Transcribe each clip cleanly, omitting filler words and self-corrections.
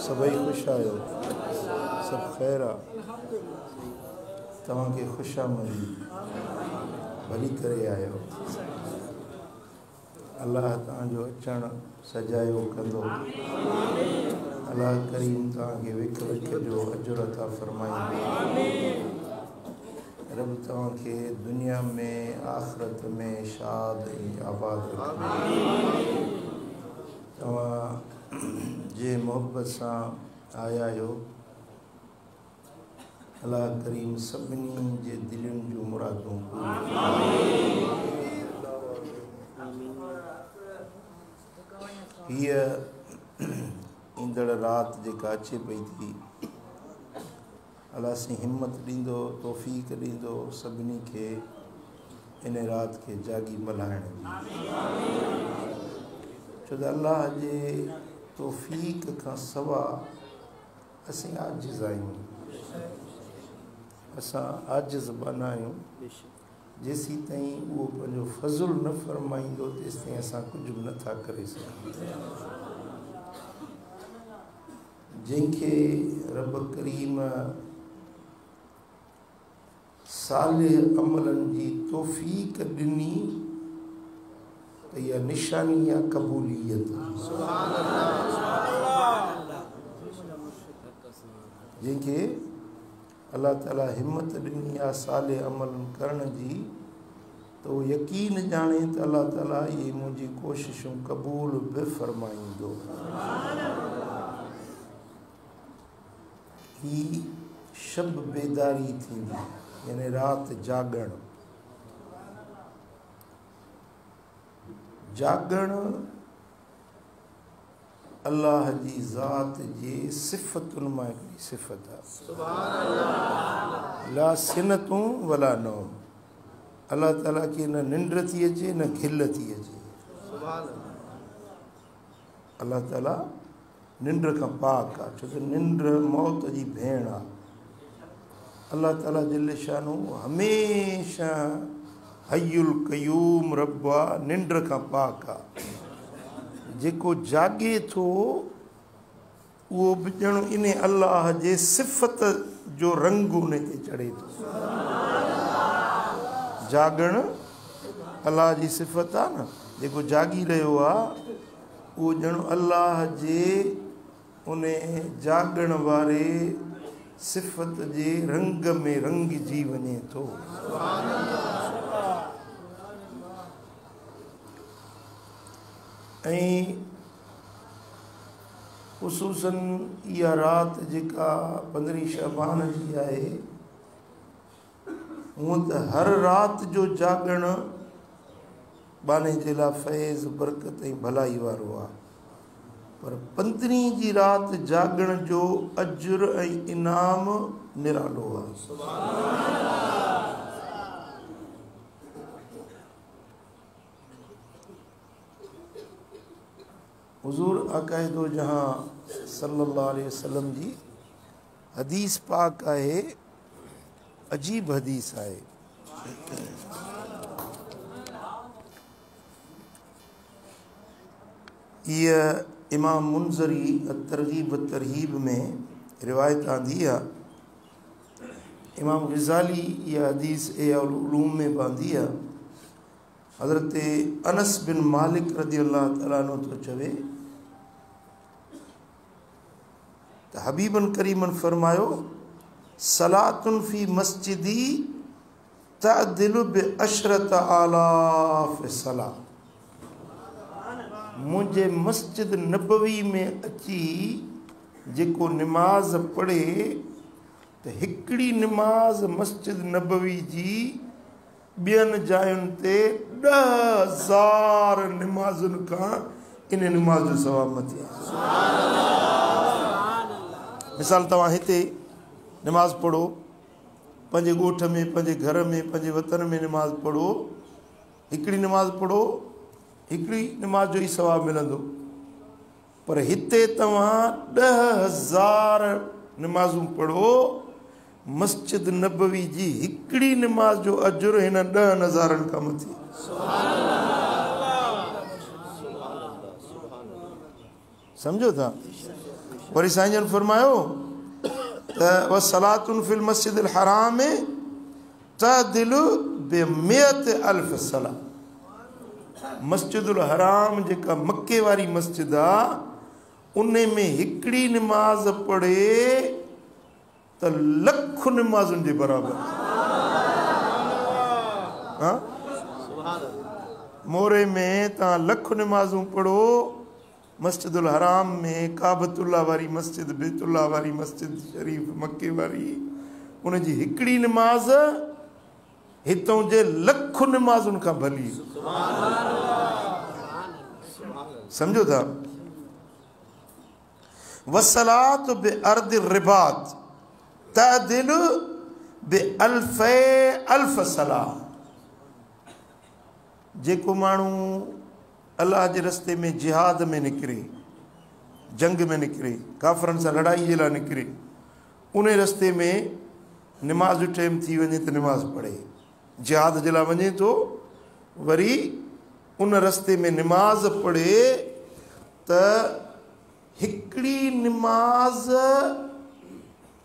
सभई खुश आयो, सब खैर आ। तव्हांखे खुशामदी भली करे आयो। अल्लाह तव्हांजो अचण सजायो कंदो। अल्लाह करीम तव्हांखे विख विख जो अजुर अता फरमाईंदो। रब तव्हांखे दुनिया में आख़िरत में शाद ऐं आबाद रखे। तव्हां जे मोहब्बत सां आया आहियो, अल्लाह करीम सभिनी जे दिलनि जूं मुरादूं हीअ ईंदड़ राति जेका अचे पई थी, अल्लाह सी हिम्मत ॾींदो, तौफ़ीक़ ॾींदो सभिनी खे इन राति खे जागी मल्हाइण जी। छो त अल्लाह जे तौफ़ीक़ खां सवा असीं आजिज़ आहियूं। असां आजिज़ बना आहियूं। जेसीं ताईं उहो पंहिंजो फज़ुल न फरमाईंदो तेसि ताईं असां कुझु बि नथा करे सघूं। जंहिंखे रब करीम सालिह अमलनि जी तौफ़ीक़ ॾिनी त इहा निशानी आहे क़बूलियत। जंहिंखे अल्लाह ताला हिम्मत ॾिनी आहे सालिह अमल करण जी, त उहो यकीन ॼाणे त अल्लाह ताला इहे मुंहिंजी कोशिशूं क़बूल बि फ़रमाईंदो। ही शब बेदारी थींदी, यानी राति जागण। जागण अल्लाह जी ज़ात जे सिफ़तुनि मां हिकिड़ी सिफ़त आहे। ला सिनतूं वला नौम। अल्लाह ताला खे न निंड थी अचे न खिल थी अचे। अल्लाह ताला निंड खां पाक आहे, छो त निंड मौत जी भेण आहे। अल्लाह ताला जल शानू हमेशह हयुल क़यूम रब आहे, निंड खां पाक आहे। जेको जागे थो उहो बि ॼण इन अल्लाह जे सिफ़त जो रंग उन ते चढ़े थो। जागण अल्लाह जी सिफ़त आहे न। जेको जागी रहियो आहे उहो ॼण अल्लाह जे उन जागण वारे सिफ़त जे रंग में रंगजी वञे थो। ऐं ख़ुसूसन इहा राति जेका 15 शबान जी आहे, हूअं त हर राति जो जागण बाने जे लाइ फैज़ बरकत ऐं भलाई वारो आहे, पर 15 जी राति जागण जो अजुर ऐं इनाम निरालो आहे। हुज़ूर अक़ाइदो जहां सल्लल्लाहु अलैहि वसल्लम जी हदीस पाक आहे, अजीब हदीस आहे। हीअ इमाम मुंज़री तरग़ीब तरहीब में रिवायत आंदी आहे। इमाम ग़ज़ाली इहा हदीस उलूम में बांदी आहे। हज़रत अनस बिन मालिक रज़ी अल्लाह ताला अन्हु थो चवे त हबीबन करीमन फरमायो, सलातुन फी मस्जिदी तअदिलु बि अशरत आलाफ सला। मुंहिंजे मस्जिद नबवी में अची जेको निमाज़ पढ़े त हिकिड़ी निमाज़ मस्जिद नबवी जी ॿियनि जायुनि ते 10,000 निमाज़ुनि खां इन निमाज़ जो सवाबु मथे आहे। मिसाल तव्हां हिते निमाज़ पढ़ो, पंहिंजे ॻोठ में, पंहिंजे घर में, पंहिंजे वतन में निमाज़ पढ़ो, हिकिड़ी निमाज़ पढ़ो, हिकिड़ी निमाज़ जो ई सवाबु मिलंदो। पर हिते तव्हां 10,000 निमाज़ूं पढ़ो, मस्जिद नबवी जी हिकिड़ी निमाज़ जो अजुर हिन 10,000 खां मथे। सम्झो था? वरी साईं जन फरमायो त वसलातुन फिल मस्जिदिल हराम तदिलु बिमियत अल्फ सला। मस्जिदुल हराम जेका मक्के वारी मस्जिद आहे उन में हिकिड़ी निमाज़ पढ़े त लख निमाज़ुनि जे बराबरि। हाँ मोरे में तव्हां लख निमाज़ूं पढ़ो, मस्जिदुल हराम में काबतुल्ला वारी मस्जिद, बैतुल्ला वारी मस्जिद शरीफ मक्के वारी, उन जी हिकिड़ी निमाज़ हितों जे लख निमाज़ुनि खां भली। सम्झो था? वसलात बे अर्द रिबात तदिल बे अल्फे अल्फ सला। जेको माण्हू अल्लाह जे रस्ते में जिहाद में निकिरे, जंग में निकिरे, काफ़रनि सां लड़ाई जे लाइ निकिरे, उन रस्ते में निमाज़ जो टाइम थी वञे त निमाज़ पढ़े, जिहाद जे लाइ वञे थो, वरी उन रस्ते में निमाज़ पढ़े त हिकिड़ी निमाज़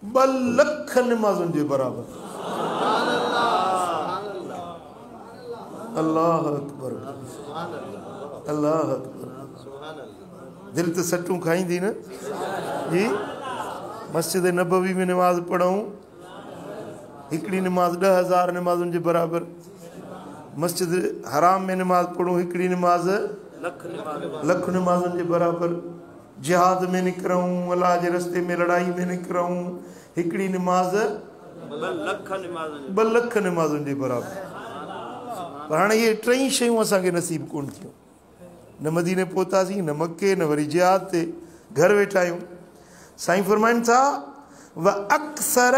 2 लख निमाज़ुनि जे बराबरि। अल्लाह अकबर, अल्लाह अकबर। दिल त सटूं खाईंदी न जी। मस्जिद नबवी में निमाज़ पढ़ूं, हिकिड़ी निमाज़ 10,000 निमाज़ुनि जे बराबरि। मस्जिद हराम में निमाज़ पढ़ूं, हिकिड़ी निमाज़ लख निमाज़ुनि जे बराबरि। जिहाद में निकिरूं, अल्लाह जे रस्ते में लड़ाई में निकिरूं, हिकिड़ी निमाज़ 2 लख निमाज़ुनि जे बराबरि। पर हाणे इहे टई शयूं असांखे नसीब कोन थियूं। न मदीने पहुतासीं, न मके, न वरी जिहाद ते, घर वेठा आहियूं। साईं फरमाइनि था व अक्सर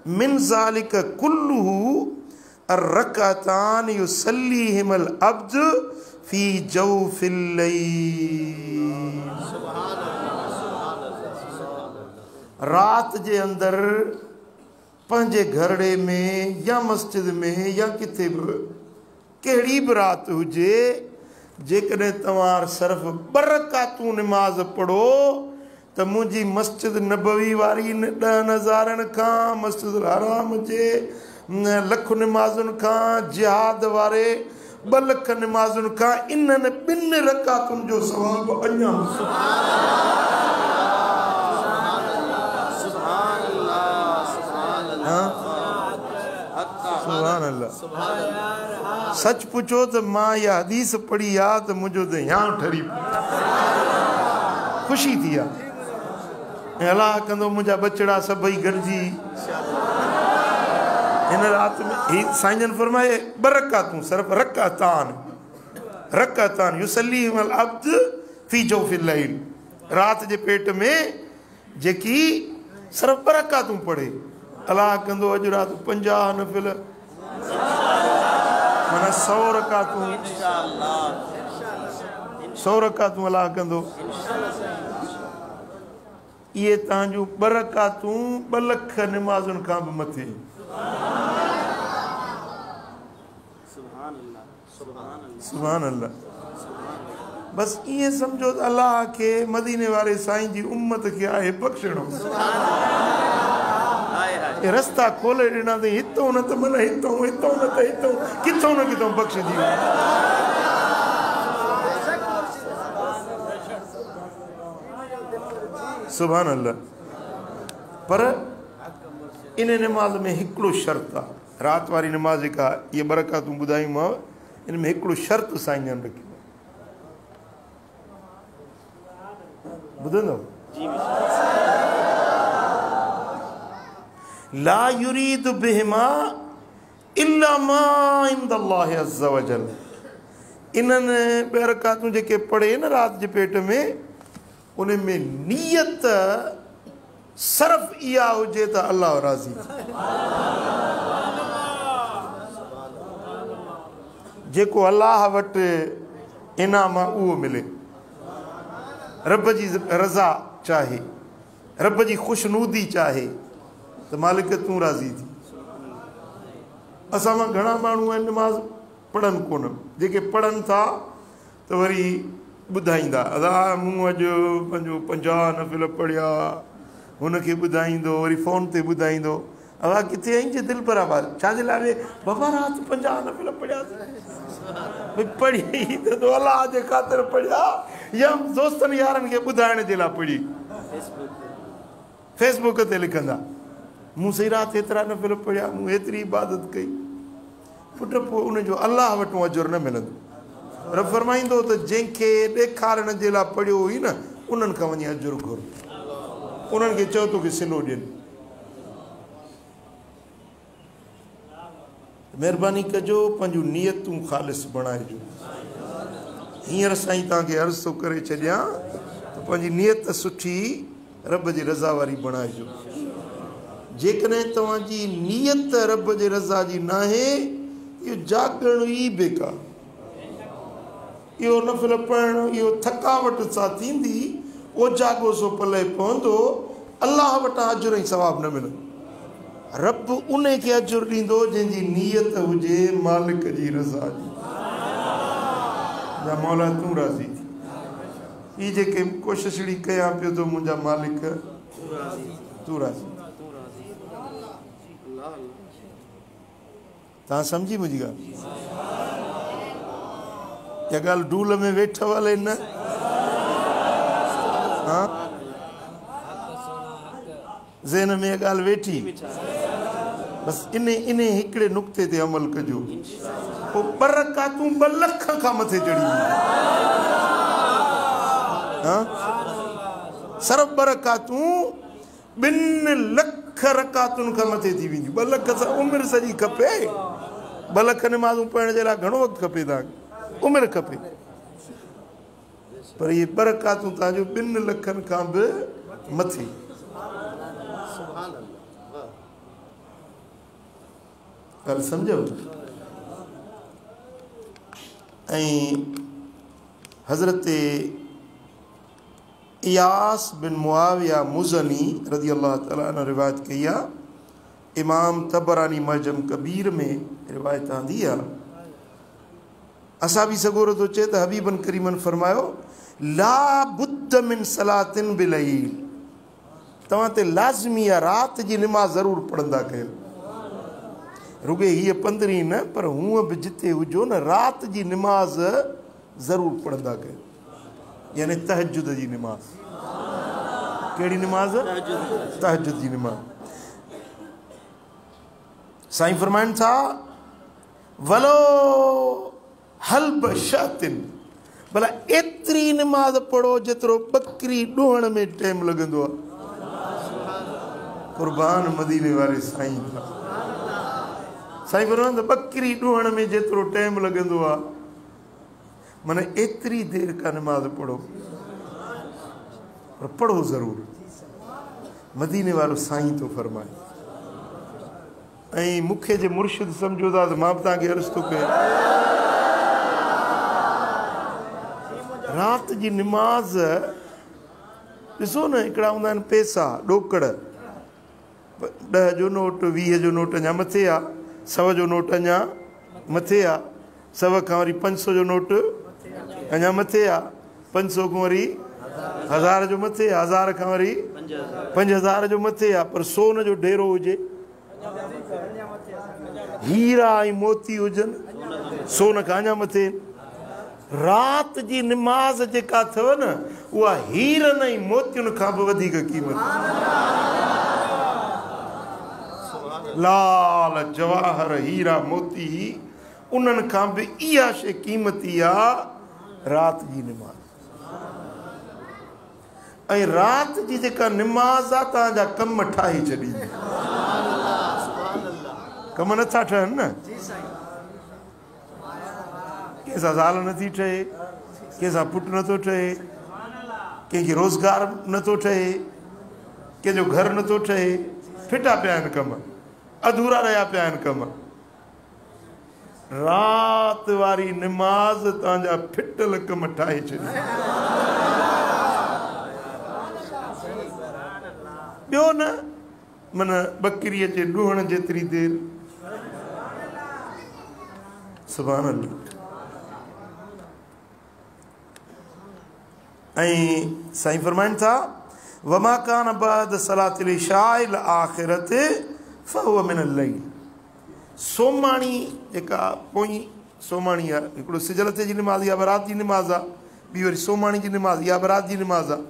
मिन ज़ालिक कुल्लुहु अर्रकातान युसल्लीहिमल अब्द फी जौफिल लैल। रात जे अंदरि पंहिंजे घरड़े में या मस्जिद में या किथे बि कहिड़ी बि राति हुजे, जेकॾहिं तव्हां सिर्फ़ु 2 रकातूं निमाज़ पढ़ो त मुंहिंजी मस्जिद नबवी वारी 10 हज़ारनि खां, मस्जिद हराम जे लख निमाज़ुनि खां, जिहाद वारे 2 लख निमाज़ुनि खां, इन्हनि 2 रकातुनि जो सवाबु अञा। सुभान अल्लाह। सच पुछो त मां इहा हदीस पढ़ी आहे त मुंहिंजो त हियां ठरी ख़ुशी थी आहे। ऐं अलाह कंदो मुंहिंजा बचड़ा सभई गॾिजी हिन राति में ही साईं जन फरमाए 2 रकातूं, सिर्फ़ु रकातान युसल्लीहिमल अब्द फी जौफिल लैल। राति जे पेट में जेकी सिर्फ़ु 2 रकातूं पढ़े, अलाह कंदो अॼु राति 50 नफ़िल, माना 100 रकातूं, 100 रकातूं अलाह कंदो। इहे तव्हांजूं 2 रकातूं 2 लख निमाज़ुनि खां बि मथे। सुभान अल्लाह। बस ईअं सम्झो त अलाह खे मदीने वारे साईं जी उम्मत खे आहे बख़्शणो। रस्ता खोले ॾिना अथई, हितों न त माना हितों, हितों न त हितों, किथों न किथों बख़्शजी वियो। सुभान अल्लाह। पर इन निमाज़ में हिकिड़ो शर्त आहे, राति वारी निमाज़ जेका इहे 2 रकातूं ॿुधाईमांव, इन में हिकिड़ो शर्त साईं जन रखी। ॿुधंदव? ला युरीद बिहिमा इल्ला मा इंदल्लाहि अज़्ज़ व जल। इन्हनि 2 रकातूं जेके पढ़े न राति जे पेट में, उन में नियत सिर्फ़ु इहा हुजे त अल्लाह राज़ी। जेको अल्लाह वटि इनाम आहे उहो मिले, रब जी रज़ा चाहे, रब जी ख़ुशनूदी चाहे त मालिक तूं राज़ी थी। असां मां घणा माण्हू आहिनि निमाज़ पढ़नि कोन, जेके पढ़नि था त वरी ॿुधाईंदा अदा मूं अॼु पंहिंजो 50 नफ़िल पढ़िया हुनखे ॿुधाईंदो वरी फ़ोन ते ॿुधाईंदो अदा किथे आई जे दिलि बराबरि छाजे लाइ बाबा राति 50 नफ़िल पढ़ियासीं पढ़ी त अलाह जे ख़ातिर पढ़िया या दोस्तनि यारनि खे ॿुधाइण जे लाइ पढ़ी फेसबुक ते लिखंदा मूं सही राति एतिरा नफ़िल पढ़िया मूं एतिरी इबादत कई पुट पोइ उनजो अलाह वटि अजुर न मिलंदो रब फरमाईंदो त जंहिंखे ॾेखारण जे लाइ पढ़ियो हुई न उन्हनि खां वञी अजुर घुर उन्हनि खे चओ तोखे सिलो ॾियनि महिरबानी कजो पंहिंजूं नियतूं ख़ालिस बणाइजो हींअर साईं तव्हांखे अर्ज़ु थो करे छॾियां त पंहिंजी नियत सुठी रब जी रज़ा वारी बणाइजो जेकॾहिं तव्हांजी नियत रब जे रज़ा जी न आहे इहो जाॻण ई बेकार इहो नफ़िल पढ़णु इहो थकावट सां थींदी ओजागो सो पले पवंदो अलाह वटां अजुर ऐं सवाबु न मिलंदो रब उन खे अजुर ॾींदो जंहिंजी नियत हुजे मालिक जी रज़ा जी या मौला तूं राज़ी थी ही जेके कोशिश अहिड़ी कयां पियो थो मुंहिंजा मालिक तूं राज़ी तव्हां सम्झी मुंहिंजी ॻाल्हि इहा ॻाल्हि डूल में वेठव हले न हा ज़हन में इहा ॻाल्हि वेठी बसि इन हिकिड़े नुक़्ते ते अमल कजो पोइ 2 रकातूं 2 लख खां मथे चढ़ी हा सिर्फ़ु 2 रकातूं 2 लख रकातुनि खां मथे थी वेंदियूं 2 लख सां उमिरि सॼी खपे 2 लख नमाज़ूं पढ़ण जे लाइ घणो वक़्तु खपे तव्हांखे उमिरि खपे पर इहे 2 रकातूं तव्हांजो 2 लखनि खां बि मथे ॻाल्हि सम्झो ऐं हज़रत इयास बिन मुआविया मुज़नी रज़ी अल्लाह ताला अन्हु रिवायत कई आहे इमाम तबरानी मजम कबीर में रिवायत आंदी आहे असां बि सगोरो थो चए त हबीबन करीमन फरमायो ला बुद्द मिन सलातिन बिलैल तव्हां ते लाज़मी आहे राति जी निमाज़ ज़रूरु पढ़ंदा कयो रुगे हीअ 15 न पर हूअं बि जिते हुजो न राति जी निमाज़ ज़रूरु पढ़ंदा कयो यानी तहजुद जी निमाज़ कहिड़ी निमाज़ तहजुद जी निमाज़ साईं फरमाइनि था वलो हल्ब शातिन भला एतिरी निमाज़ पढ़ो जेतिरो बकरी ॾोहण में टाइम लॻंदो आहे कुर्बान मदीने वारे साईं साईं फरमाइनि बकरी ॾोहण में जेतिरो टाइम लॻंदो आहे माना एतिरी देरि का निमाज़ पढ़ो पर पढ़ो ज़रूरु मदीने वारो साईं थो फरमाए ऐं मूंखे जे मुर्शिद सम्झो था त मां बि तव्हांखे अर्ज़ु थो कयां राति जी निमाज़ ॾिसो न हिकिड़ा हूंदा आहिनि पैसा ॾोकड़ 10 जो नोट 20 जो नोट अञा मथे आहे 100 जो नोट अञा मथे आहे 100 खां वरी 500 जो नोट अञा मथे आहे 500 खां वरी 1000 जो मथे आहे 1000 खां वरी 5000 जो मथे आहे पर सोन जो ढेरो हुजे हीरा ऐं मोती हुजनि सोन खां अञा मथे राति जी निमाज़ जेका अथव न उहा हीरनि ऐं मोतियुनि खां बि वधीक क़ीमत लाल जवाहर हीरा मोती उन्हनि खां बि इहा शइ क़ीमती आहे राति जी निमाज़ ऐं राति जी जेका निमाज़ आहे तव्हांजा कम ठाहे छॾींदी कम नथा ठहनि न कंहिंसां ज़ाल नथी ठहे कंहिंसां पुटु नथो ठहे कंहिंखे रोज़गार नथो ठहे कंहिंजो घर नथो ठहे फिटा पिया आहिनि कम अधूरा रहिया पिया आहिनि कम राति वारी निमाज़ तव्हांजा फिटल कम ठाहे छॾींदी ॿियो न माना बकरीअ जे ॾोहण जेतिरी देरि सुभान अल्लाह ऐं साईं फरमाइनि था वमा कान बाद सलातिल इशाइल आखिरत फहुव मिनल लैल। सोमाणी जेका पोइ सोमाणी आहे, हिकिड़ो सिजल ते जी निमाज़ या बरात जी निमाज़ आहे, ॿी वरी सोमाणी जी निमाज़ या बरात जी निमाज़ आहे।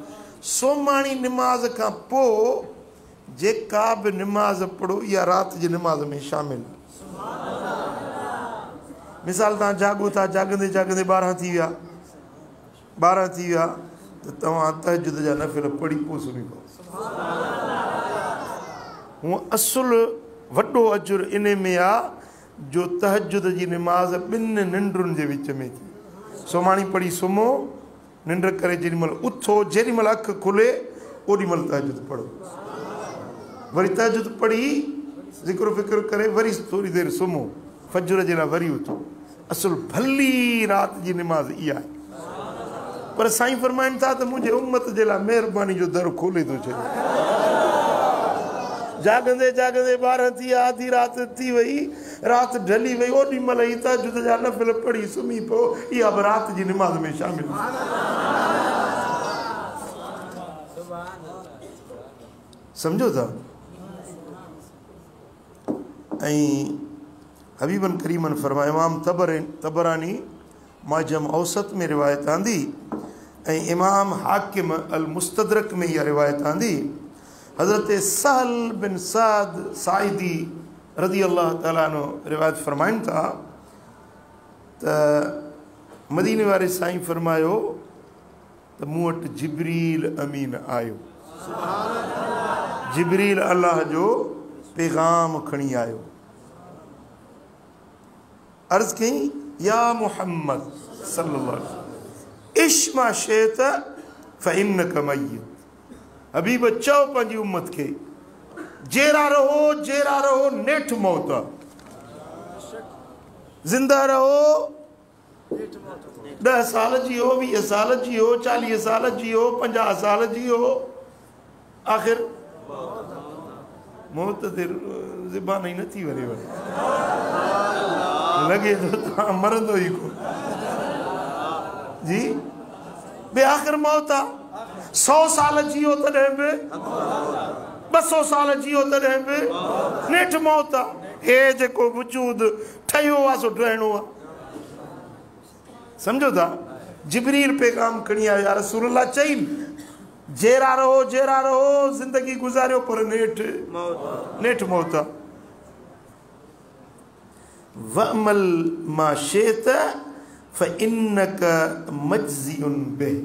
सोमाणी निमाज़ खां पोइ जेका बि निमाज़ पढ़ो इहा राति जी निमाज़ में शामिल। मिसाल तव्हां जाॻो था, जाॻंदे जाॻंदे 12 थी विया त तव्हां तहजुद जा नफ़िल पढ़ी पोइ सुम्ही पओ। हूअं असुल वॾो अजुर इन में आहे जो तहजुद जी निमाज़ 2 निंडुनि जे विच में थी। सोमाणी पढ़ी सुम्हो, निंड करे जेॾीमहिल उथो, जेॾीमहिल अखि खुले ओॾीमहिल तहजुद पढ़ो, वरी तहजुद पढ़ी ज़िक्र फ़िक्र करे वरी थोरी देरि सुम्हो, फजर जे लाइ वरी उथो। असुल भली राति जी निमाज़ इहा आहे। पर साईं फरमाइनि था त मुंहिंजे उम्मत जे लाइ महिरबानी जो दर खोले थो छॾे। जाॻंदे जाॻंदे 12 थी विया, आधी राति थी वई, राति ढली वई, ओॾी महिल ई तहजुद जा नफ़िल पढ़ी सुम्ही पियो, इहा बि राति जी निमाज़ में शामिल। सम्झो था। ऐं हबीबन करीमन फरमाए, इमाम तबरानी माजम औसत में रिवायत आंदी ऐं इमाम हाकिम अल मुस्तदरक में इहा रिवायत आंदी। हज़रत सहल बिन साद साइदी रज़ी अल्लाह ताला अन्हु रिवायत फरमाइनि था त मदीने वारे साईं फरमायो त मूं वटि जिब्रील अमीन आयो, जिब्रील अल्लाह जो पैगाम खणी आयो। अर्ज़ कई या मुहम्मद सल्लल्लाहु अलैहि वसल्लम इश्मा शेत फ़इन्नक मय्यत। हबीब चओ पंहिंजी उम्मत खे जेरा रहो नेठ मौत, ज़िंदा रहो 10 साल जियो, 20 साल जियो, 40 साल जियो, 50 साल जियो, आख़िर मौत ते ज़बान ई नथी वञे, लॻे थो तव्हां मरंदो ई कोन जी। बे आख़िर मौत आहे। 100 साल जियो तॾहिं बि, 200 साल जियो तॾहिं बि नेठ मौत आहे। हे जेको वजूद ठहियो आहे सो ठहिणो आहे। सम्झो था। जिब्रील पैगाम खणी आयो, या रसूल अल्लाह चई जेरा रहो ज़िंदगी गुज़ारियो, पर नेठ मौत आहे। वअमल मा शेत फ़इन्नक मजज़ियुन बिह।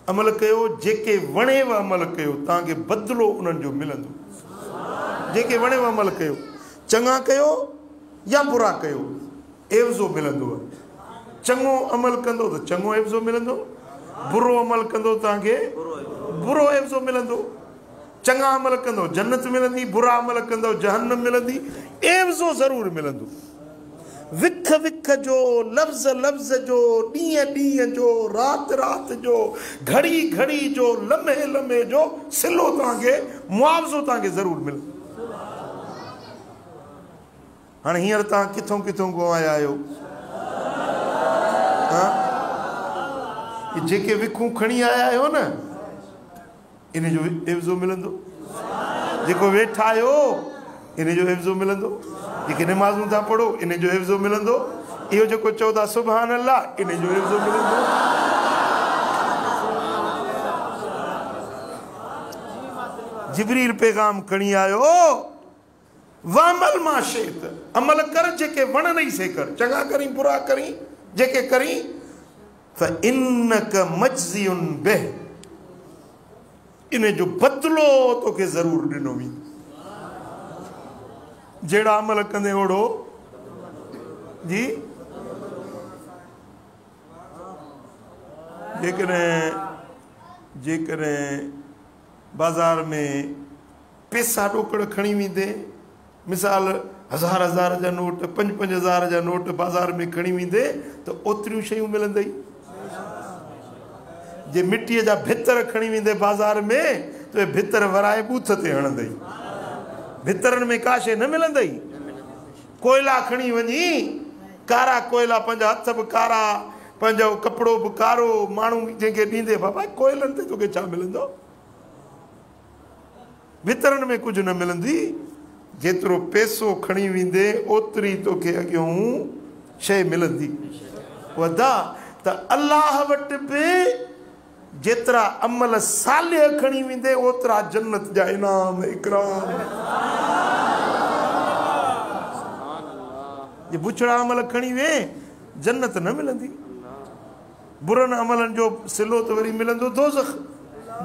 अमल कयो जेके वणेव अमल कयो, तव्हांखे बदिलो उन्हनि जो मिलंदो। जेके वणेव अमल कयो, चङा कयो या बुरा कयो, एवज़ो मिलंदो। चङो अमल कंदो त चङो एवज़ो मिलंदो, बुरो अमल कंदो तव्हांखे बुरो एवज़ो मिलंदो। चङा अमल कंदो जन्नत मिलंदी, बुरा अमल कंदो जहन्नम मिलंदी, एवज़ो ज़रूरु मिलंदो। विख विख जो, लफ़्ज़ लफ़्ज़ जो, ॾींहं ॾींहं जो, राति राति जो, घड़ी घड़ी जो, लम्हे लम्हे जो सिलो तव्हांखे, मुआवज़ो तव्हांखे ज़रूरु मिलंदो। हाणे हींअर तव्हां किथों किथों को आया आहियो, जेके विखूं खणी आया आहियो न, इन जो एवज़ो मिलंदो। जेको वेठा आहियो इन जो एवज़ो मिलंदो। जेके निमाज़ूं था पढ़ो इन जो एवज़ो मिलंदो। इहो जेको चओ था सुभान अल्लाह, इन जो एवज़ो मिलंदो। जिब्रील पैगाम खणी आयो, वामल मा शेत, अमल कर जेके वणनि ई से कर, चङा करी बुरा करी जेके करी, फ़इन्नक मजज़ियुन बिह, इन जो बदिलो तोखे ज़रूरु ॾिनो वेंदो। जहिड़ा अमल कंदे ओड़ो जी। जेकॾहिं बाज़ार में पैसा ॾोकड़ खणी वेंदे, मिसाल 1000 जा नोट, 5-5 जा नोट बाज़ार में खणी वेंदे त ओतिरियूं शयूं मिलंदई। जे मिटीअ जा भितर खणी वेंदे बाज़ार में त भितर वराए बूथ ते हणंदई, भितरनि में का शइ न मिलंदई। कोयला खणी वञी, कारा कोयला, पंहिंजा हथ बि कारा, पंहिंजो कपिड़ो बि कारो माण्हू जंहिंखे ॾींदे बाबा कोयलनि ते तोखे छा मिलंदो वितरण में कुझु न मिलंदी जेतिरो पैसो खणी वेंदे ओतिरी तोखे अॻियों शइ मिलंदी वधा त अलाह वटि बि जेतिरा अमल सालिह खणी वेंदे ओतिरा जन्नत जा इनाम इकराम जे बुछड़ा अमल खणी वे जन्नत न मिलंदी बुरनि अमलनि जो सिलो त वरी मिलंदो दोज़ख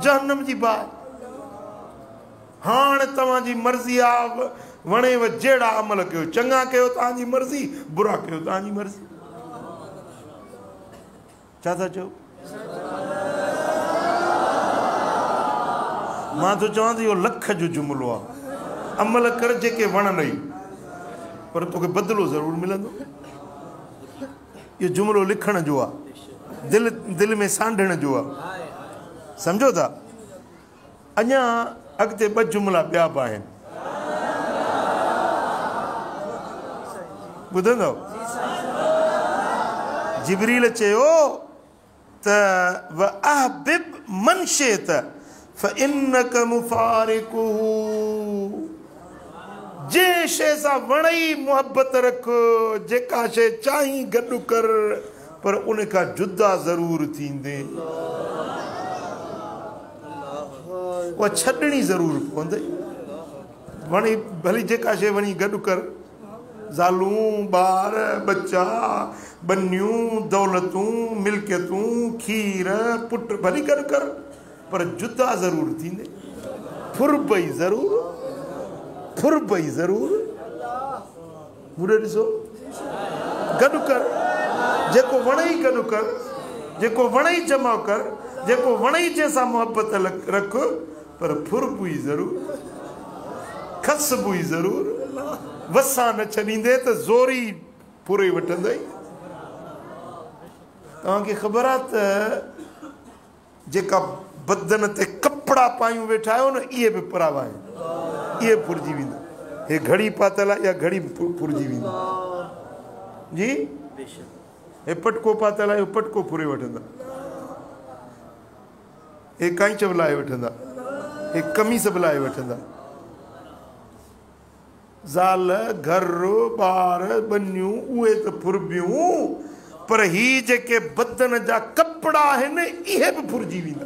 जहन्नम जी बाहि हाणे तव्हांजी मर्ज़ी आहे वणेव जहिड़ा अमल कयो चङा कयो तव्हांजी मर्ज़ी बुरा कयो तव्हांजी मर्ज़ी छा था चओ मां तो चवां थो इहो लख जो जुमिलो आहे अमल कर जेके वणनि ई पर तोखे बदिलो ज़रूरु मिलंदो इहो जुमिलो लिखण जो आहे दिलि में सांढण जो आहे सम्झो था अञा अॻिते ॿ जुमिला ॿिया बि आहिनि ॿुधंदव जिब्रील चयो त व अहबिब मन शित फइन्नक मुफारिकुहु जे शइ सां वणई मुहबत रख जेका शइ चाहीं गॾु कर पर उन खां जुदा ज़रूरु थींदे उहा छॾणी ज़रूरु पवंदई वणी भली जेका शइ वणी गॾु कर ज़ालूं ॿार बच्चा बनियूं दौलतूं मिल्कियतूं खीर पुट भली गॾु कर पर जुदा ज़रूरु थींदे फुरबई ज़रूरु मुड़े ॾिसो गॾु कर जेको वणई गॾु कर जेको वणई जमा कर जेको वणई जंहिंसां मुहबत रख पर फुरबुई ज़रूरु खसबुई ज़रूरु वसा न छॾींदे त ज़ोरी पूरे वठंदई तव्हांखे ख़बर आहे त जेका बदन ते कपिड़ा पायूं वेठा आहियो न इहे बि परावा आहिनि इहे फुरिजी वेंदा हे घड़ी पातल आहे इहा घड़ी फुरिजी वेंदी जी हे पटको पातल आहे इहो पटको फुरे वठंदा हे कांच बि लाहे वठंदा हे कमीस बि लाहे वठंदा ज़ाल घर ॿार बनियूं उहे त फुरबियूं पर ही जेके बदन जा कपिड़ा आहिनि इहे बि फुरिजी वेंदा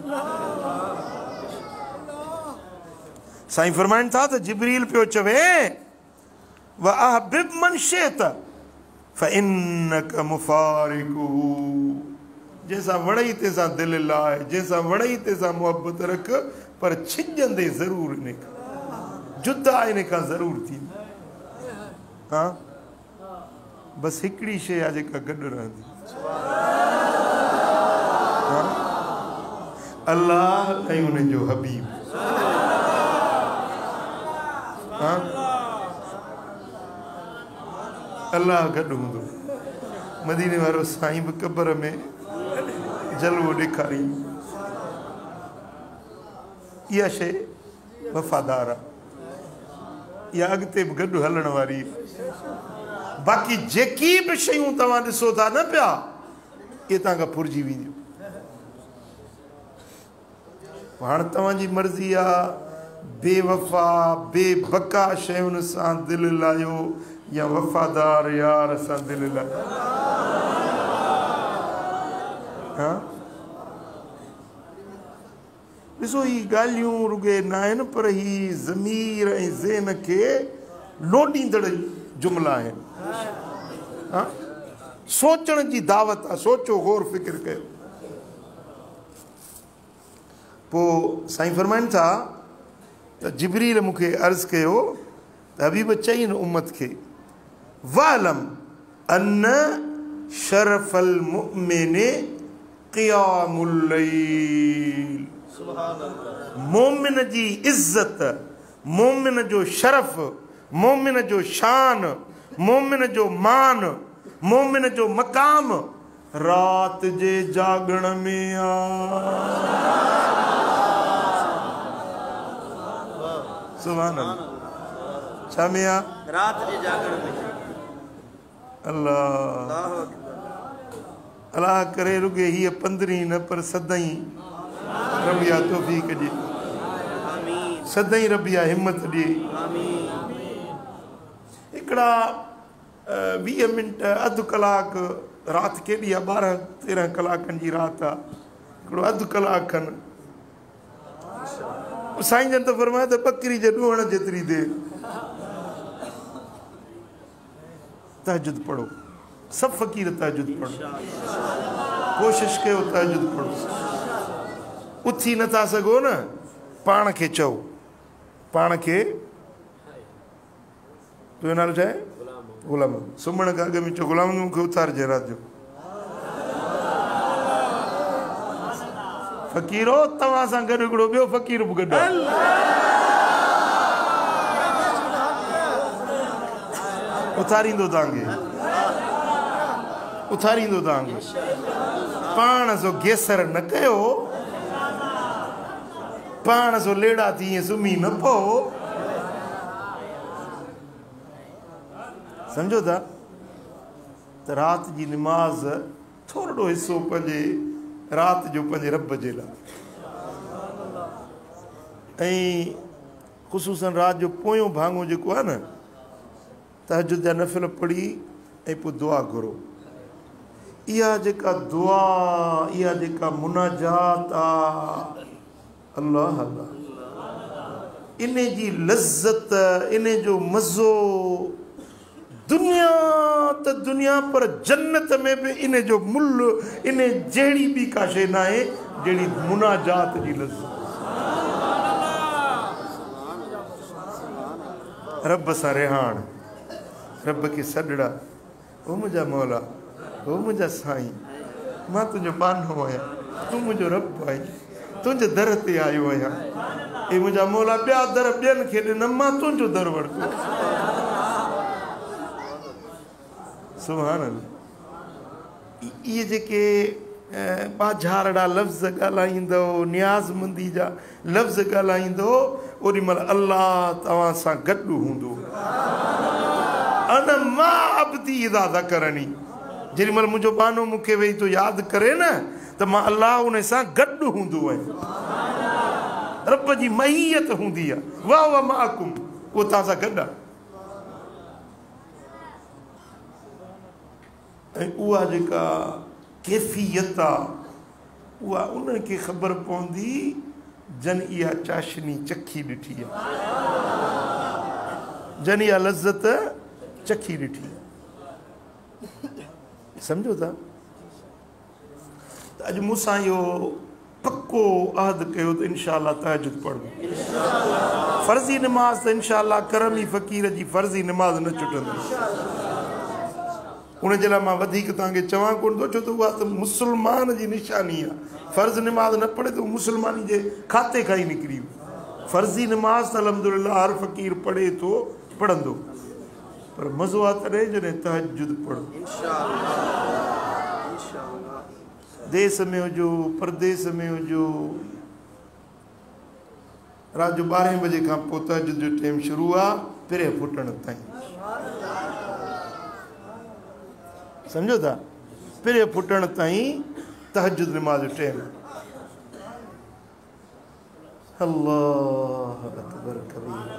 साईं फरमाइनि था त जिब्रील पियो चवे व अहबिब मन शित फइन्नक मुफारिकुहु जंहिंसां वणई तंहिंसां दिलि लाहे जंहिंसां वणई तंहिंसां मुहबत रख पर छिॼंदे ज़रूरु इन खां जुदा इन खां ज़रूरु थींदी हा बसि हिकिड़ी शइ आहे जेका गॾु रहंदी अल्लाह ऐं उन जो हबीब हा अल्लाह गॾु हूंदो मदीने वारो साईं बि क़बर में जलवो ॾेखारी इहा शइ वफ़ादार आहे इहा अॻिते बि गॾु हलण वारी बाक़ी जेकी बि शयूं तव्हां ॾिसो था न पिया इहे तव्हां खां फुरिजी वेंदियूं हाणे तव्हांजी मर्ज़ी आहे बेवफ़ा बेबका शयुनि सां दिलि लाहियो या वफ़ादार यार सां दिलि लाहियो हा ॾिसो ही ॻाल्हियूं रुॻे न आहिनि पर ही ज़मीर ऐं ज़हन खे लोॾींदड़ जुमिला आहिनि हा सोचण जी दावत आहे सोचो गौर फ़िक्र कयो पोइ साईं फरमाइनि था त जिब्रील मूंखे अर्ज़ु कयो त हबीब चई न उम्मत खे वालम अन शरफल मुमिन क़ियामुल लैल मोमिन जी इज़्ज़त मोमिन जो शरफ़ मोमिन जो शान मोमिन जो मान मोमिन जो मक़ाम रात जे जागण में सुभान अल्लाह छा में रात जे जागण में अल्लाह अलाह करे रुगे हीअ 15 न पर सदाई रबिया तौफीक ॾे, सदाई रबिया हिम्मत ॾे। हिकिड़ा 20 मिंट अधु कलाक राति केॾी आहे 12-13 कलाकनि जी राति आहे, हिकिड़ो अधु कलाक खनि साईं जन त फरमाए त बकरी जे ॾुहण जेतिरी देरि तहजुद पढ़ो। सभु फ़क़ीर तहजुद पढ़ो, कोशिशि कयो तहजुद पढ़ो। उथी नथा सघो न, पाण खे चओ, पाण खे, तुंहिंजो नालो छा आहे? गुलाम। सुम्हण खां अॻु में चओ गुलाम मूंखे उथारिजे राति जो। फ़क़ीरो तव्हां सां गॾु हिकिड़ो ॿियो फ़क़ीर बि गॾु आहे। उथारींदो तव्हांखे, उथारींदो तव्हांखे। पाण सो गेसर न कयो, पाण सो लेड़ा थी ईअं सुम्ही न पओ। सम्झो था त राति जी निमाज़ थोरो हिसो पंहिंजे राति जो पंहिंजे रब जे लाइ, ऐं ख़ुशूसन राति जो पोयों भाङो जेको आहे न, तहजुद जा नफ़िल पढ़ी ऐं पोइ दुआ घुरो। इहा जेका दुआ, इहा जेका मुनाजात आहे, अल्लाह अल्लाह, इन जी लज़्ज़त, इन जो मज़ो दुनिया त दुनिया, पर जन्नत में बि इन जो मुल्ह, इन जहिड़ी बि का शइ न आहे जहिड़ी मुनाजात जी लज़्ज़त। रब सां रिहाण, रब खे सॾड़ा, ओ मुंहिंजा मौला, ओ मुंहिंजा साईं, मां तुंहिंजो बानो आहियां, तूं मुंहिंजो रब आहीं, तुंहिंजे दर ते आयो आहियां। ए मुंहिंजा मौला ॿिया दर ॿियनि खे ॾिनमि, मां तुंहिंजो दर वरितो। सुभान अल्लाह। इहे जेके बाझारड़ा लफ़्ज़ ॻाल्हाईंदो, नियाज़मंदी जा लफ़्ज़ ॻाल्हाईंदो, ओॾी महिल अल्लाह तव्हां सां गॾु हूंदो। अन मां अब्दी इज़ा ज़करनी, जेॾी महिल मुंहिंजो बानो मूंखे वेही थो यादि करे न, त मां अल्लाह उन सां गॾु हूंदो आहियां। रब जी महीयत हूंदी आहे, वाह वाह माकुम, उहो तव्हां सां गॾु आहे। ऐं उहा जेका कैफ़ियत आहे, उहा उन्हनि खे ख़बर पवंदी जन इहा चाशनी चखी ॾिठी आहे, जन इहा लज़्ज़त चखी ॾिठी आहे। सम्झो था त अॼु मूंसां इहो पको अहद कयो त इंशा अल्लाह तहजुद पढ़ो। फ़र्ज़ी निमाज़ त इंशा अल्लाह करमी फ़क़ीर जी फ़र्ज़ी निमाज़ न छुटंदी। उन जे लाइ मां वधीक तव्हांखे चवां कोन थो, छो त उहा त मुस्लमान जी निशानी आहे। फ़र्ज़ निमाज़ न पढ़े त उहो मुस्लमानी जे खाते खां ई निकिरी वियो। फ़र्ज़ी निमाज़ त अल्हम्दुलिल्लाह हर फ़क़ीर पढ़े थो, पढ़ंदो, पर मज़ो आहे तॾहिं जॾहिं तहजुद पढ़ो। देश में हुजो, परदेस में हुजो, राति जो 12 बजे खां पोइ तहजुद जो टाइम शुरू आहे, पिरे फुटण ताईं। सम्झो था, पिरे फुटण ताईं तहजुद निमाज़ जो टाइम। अल्लाह अकबर कबीर।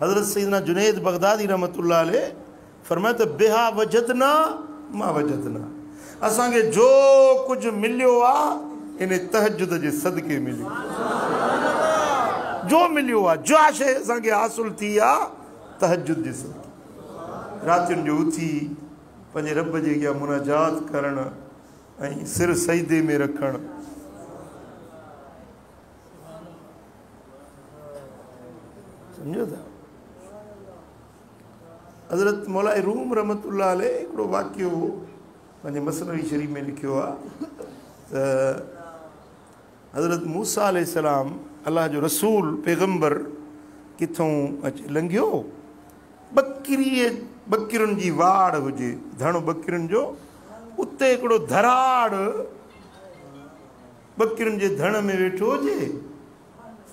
हज़रत सैयदना जुनैद बगदादी रहमतुल्लाह अलैह फरमाए त बिहा वजदना मा वजदना, असांखे जो कुझु मिलियो आहे इन तहजुद जे सदके मिलियो। जो मिलियो आहे, जो शइ असांखे हासिल थी आहे, तहजुद जे सदके। रातियुनि जो उथी पंहिंजे रब जे अॻियां मुनाजात करणु ऐं सिर सजदे में रखणु। सम्झो था। हज़रत मौला रूम रहमतुल्लाह अलैह हिकिड़ो वाक़ियो पंहिंजे मसनवी शरीफ़ में लिखियो आहे त हज़रत मूसा अलैहिस्सलाम, अल्लाह जो रसूल पैगम्बर, किथों अची लंघियो, बकरियुनि जी वाड़ हुजे, धणो बकरियुनि जो, उते हिकिड़ो धराड़ बकरियुनि जे धण में वेठो हुजे।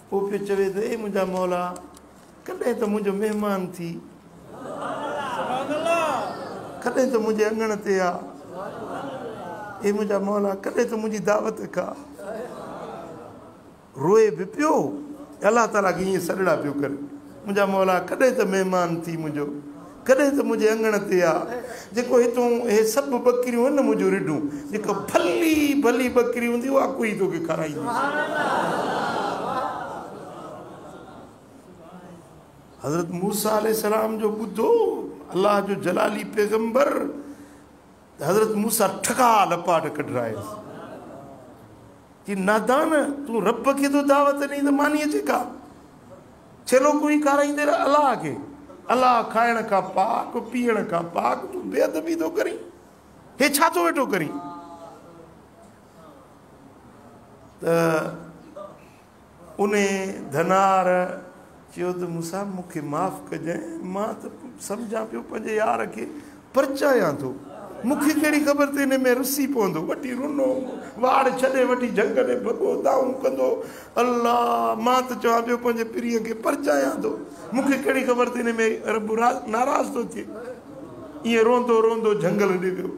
पोइ पियो चवे त ए मुंहिंजा मौला, कॾहिं त मुंहिंजो महिमान थी, कॾहिं त मुंहिंजे अंगण ते आ, ए मुंहिंजा मौला कॾहिं त मुंहिंजी दावत का। रोए बि पियो, अलाह ताला खे ईअं सॾड़ा पियो करे, मुंहिंजा मौला कॾहिं त महिमान थी मुंहिंजो, कॾहिं त मुंहिंजे अंगण ते आ। जेको हितां हे सभु बकरियूं आहिनि न मुंहिंजो रिढूं, जेको भली भली बकरी हूंदी उहा कोई तोखे खाराईंदी। हज़रत मूसा अलैहिस्सलाम जो ॿुधो, अल्लाह जो जलाली पैगंबर हज़रत मूसा ठका लपाट कढरायसि कि नादान तूं रब खे तो दावत ॾेई त मानी अचे का, छेलो कोई खाराईंदे अलाह खे। अलाह खाइण खां पाक, पीअण खां पाक, तूं बेअदबी थो करीं, हे छा थो वेठो करीं? त उन धनार चयो त मूसा मूंखे माफ़ कजांइ, मां त सम्झां पियो पंहिंजे यार खे परचायां थो, मूंखे कहिड़ी ख़बर त हिन में रुसी पवंदो, वठी रुनो वाड़ छॾे वठी झंग में भॻो दाऊं कंदो। अल्लाह मां त चवां पियो पंहिंजे पीरीअ खे परचायां थो, मूंखे कहिड़ी ख़बर त हिन में रब नाराज़ थो थिए। ईअं रोंदो रोंदो झंगल ॾे वियो।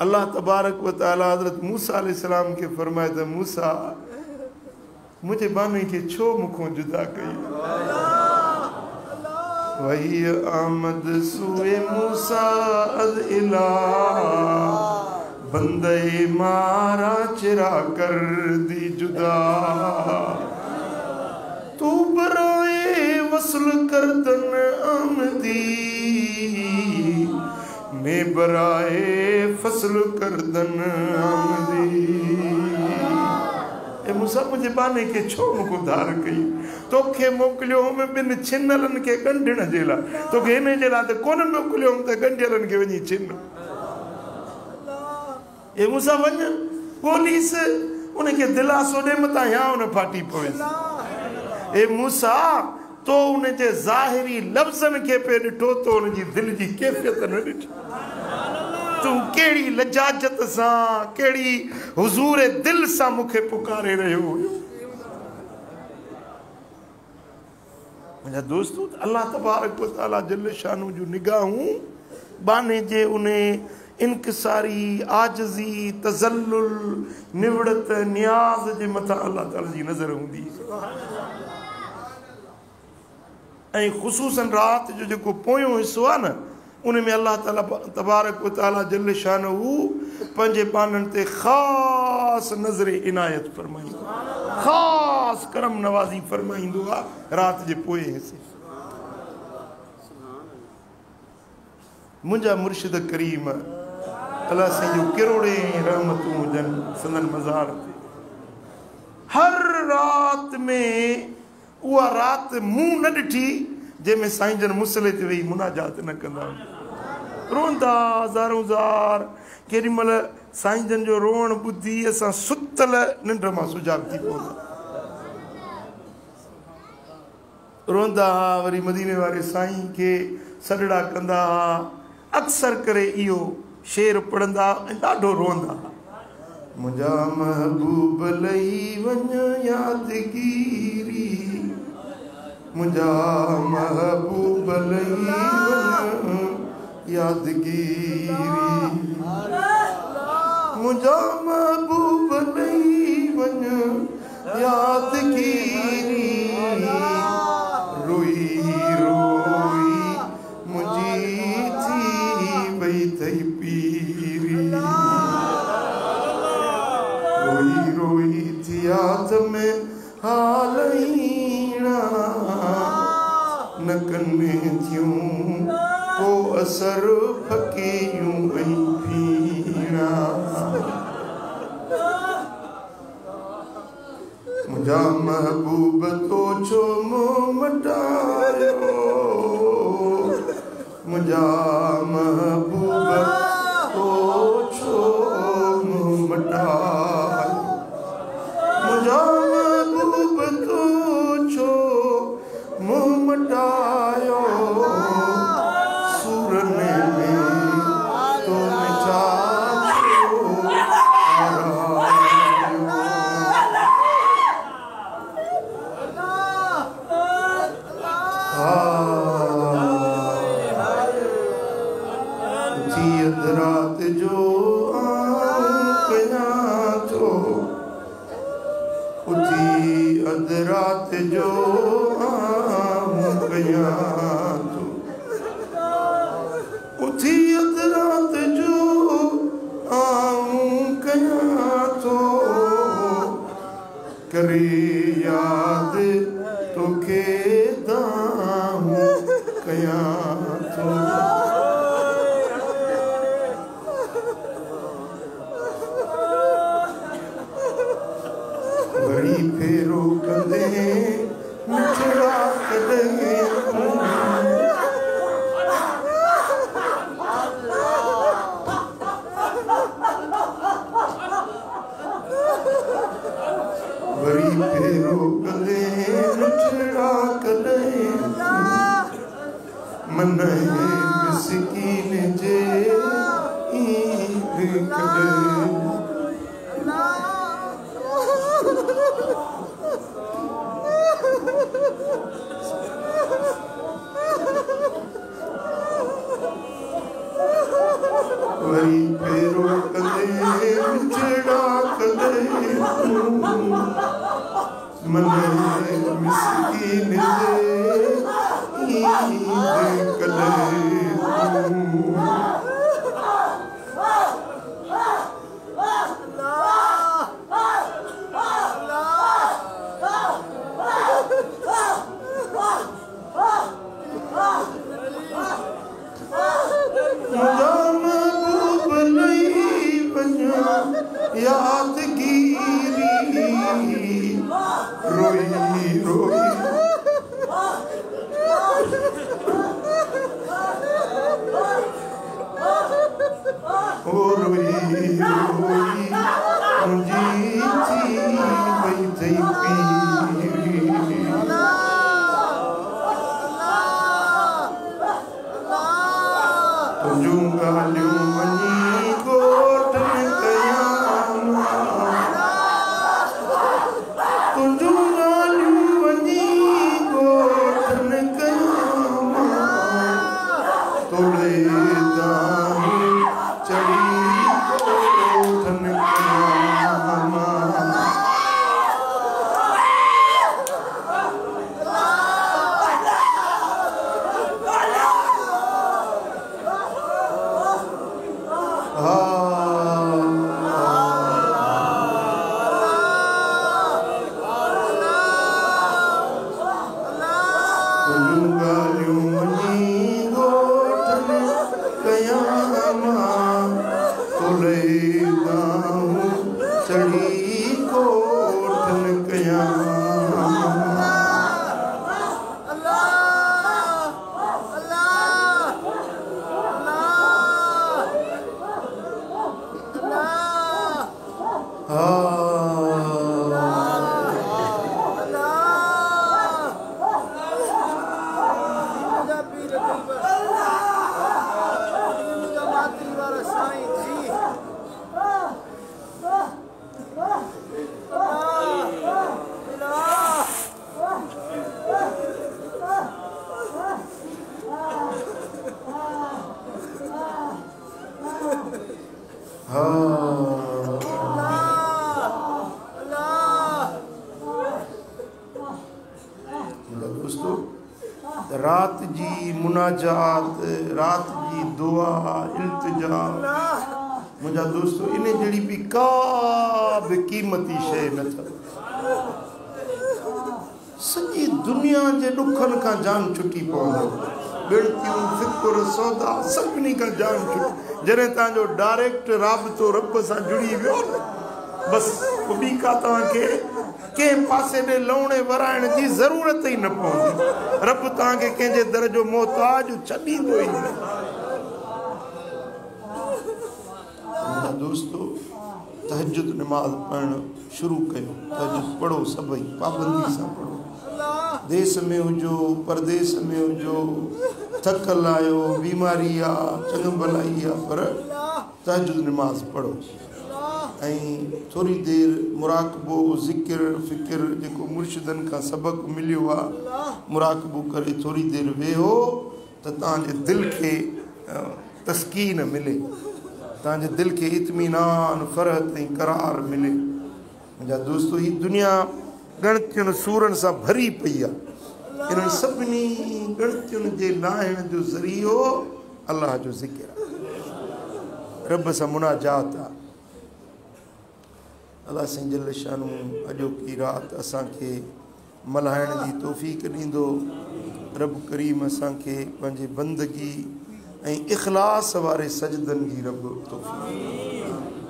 अल्लाह तबारक व तआला हज़रत मूसा अलैहिस्सलाम खे फरमाए त मूसा मुंहिंजे बाने खे छो मूंखां जुदा कई? वही आमद सुए मूसा अज इला बंदे मारा चिरा कर दी जुदा, तू बराए वसल करदन आमदी, मैं बराए फसल करदन आमदी। ए मूसा मुंहिंजे बाने खे छो मूंखां धार कई? तोखे मोकिलियो हुम ॿिनि छिनलनि खे ॻंढण जे लाइ, तोखे हिन जे लाइ त कोन मोकिलियो हुम त ॻंढियलनि खे वञी छिन। ए मूसा वञ ॻोल्हीस, उनखे दिलासो ॾे मथां या उन फाटी पवेसि। ए मूसा तो उनजे ज़ाहिरी लफ़्ज़नि खे पे ॾिठो, तो उनजी दिलि जी कैफ़ियत न ॾिठी। तूं कहिड़ी लजाजत सां, कहिड़ी हुज़ूर दिल सां मूंखे पुकारे रहियो हुयो। मुंहिंजा दोस्तो, अल्लाह तबारक व तआला जल शानू जूं निगाहूं बाने जे उन इनकिसारी, आजिज़ी, तज़ल्लुल, निवड़त, नियाज़ जे मथां अल्लाह ताला जी नज़र हूंदी। ऐं ख़ुसूसन राति जो जेको पोयों हिसो आहे न, उन में अल्लाह ताला तबारक व तआला जल शानहू पंहिंजे पाननि ते ख़ासि नज़र इनायत फरमाईंदो, ख़ासि करम नवाज़ी फरमाईंदो आहे राति जे पोएं हिसे। मुंहिंजा मुर्शिद करीम अल्लाह साईं जो किरोड़े रहमतूं हुजनि संदन मज़ार ते। हर राति में उहा राति मूं न ॾिठी जंहिंमें साईं जन मुसले ते वेही मुनाजात न कंदा, रोंदा हज़ारों ज़ार। केॾी महिल साईं जन जो रोअण ॿुधी असां सुतल निंड मां सुजाग थी पवंदा, रोंदा हुआ, वरी मदीने वारे साईं खे सॾड़ा कंदा हुआ। अक्सर करे इहो शेर पढ़ंदा ऐं ॾाढो रोंदा। मुंहिंजा महबूब लही वञ यादगिरी, मुंहिंजा महबूब लही वञ यादगिरी, मुंहिंजा महबूब लही वञ यादगिरी, रोई रोई मुंहिंजी थी वई थई पीरी, रोई रोई थी याद में हालहीणा, न कने थियूं को असर फकीयूं ऐं भीणा, मुंहिंजा महबूब तो छो मुंहुं मटायो, मुंहिंजा महबूब तो छो मुंहुं मटायो, मुंहिंजा महबूब तो छो मुंहुं मटायो, सूरने में तो छा थी रात जो कया तो उथी अध रात जो कया तो करे याद तोखे कया तो बड़ी फेरो कंदे मिठड़ा कदे बड़ी फेरो कंदे मिठड़ा कदे मन मिसकीन जे ईद कदे वरी फेरो कंदे मिठड़ा कदे मन मिसकीन जे ईद कदे यादगिरी रोई रोई ओ रोई रोई मुझी थी वही थी पीरी तुझूं गालियूं मनी गोठ में कया तुझूं गालियूं मनी गोठ में कया तोड़े दाम चढ़ी गोठ में कया रात जी मुनाजात रात जी दुआ इल्तिजा मुझा दोस्तों इन जड़ी भी का भी कीमती शे न सॼी दुनिया जे दुखन का जान छुटी पवंदो गिणतियूं फिक्र सौदा सभिनी का जान छुटी जॾहिं तव्हांजो डायरेक्ट राबतो रब सां जुड़ी वियो बस ॿी का तव्हांखे कंहिं पासे ॾे लवणे वराइण जी ज़रूरत ई न पवंदी रब तव्हांखे कंहिंजे दर जो मोहताज छॾींदो ई न दोस्तों तहज्जुद नमाज पढ़ण शुरू कयो तहज्जुद पढ़ो सभई पाबंदी सां पढ़ो देश में हुजो परदेस में हुजो थकल आयो बीमारी आ चङी भलाई आ पर तहज्जुद नमाज पढ़ो थोड़ी देर मुराकबो ज़िक्र फिक्र जेको मुर्शिदन का सबक मिलियो आ मुराकबो करे थोड़ी देर वेहो त तव्हांजे दिल के तस्कीन मिले तव्हांजे दिल के इत्मीनान फरहत ऐं करार मिले मुंहिंजा दोस्तो ही दुनिया गणतियुनि सूरनि सां भरी पई आहे। इन्हनि सभिनी गणतियुनि जे लाहिण जो ज़रियो अलाह जो ज़िक्र आहे, रब सां मुनाजात आहे। अलाह साईं जल शानू अॼोकी राति असांखे मल्हाइण जी तौफ़ीक़ ॾींदो। रब करीम असांखे पंहिंजे बंदगी ऐं इख़लास वारे सजदनि जी रब तौफ़ीक़।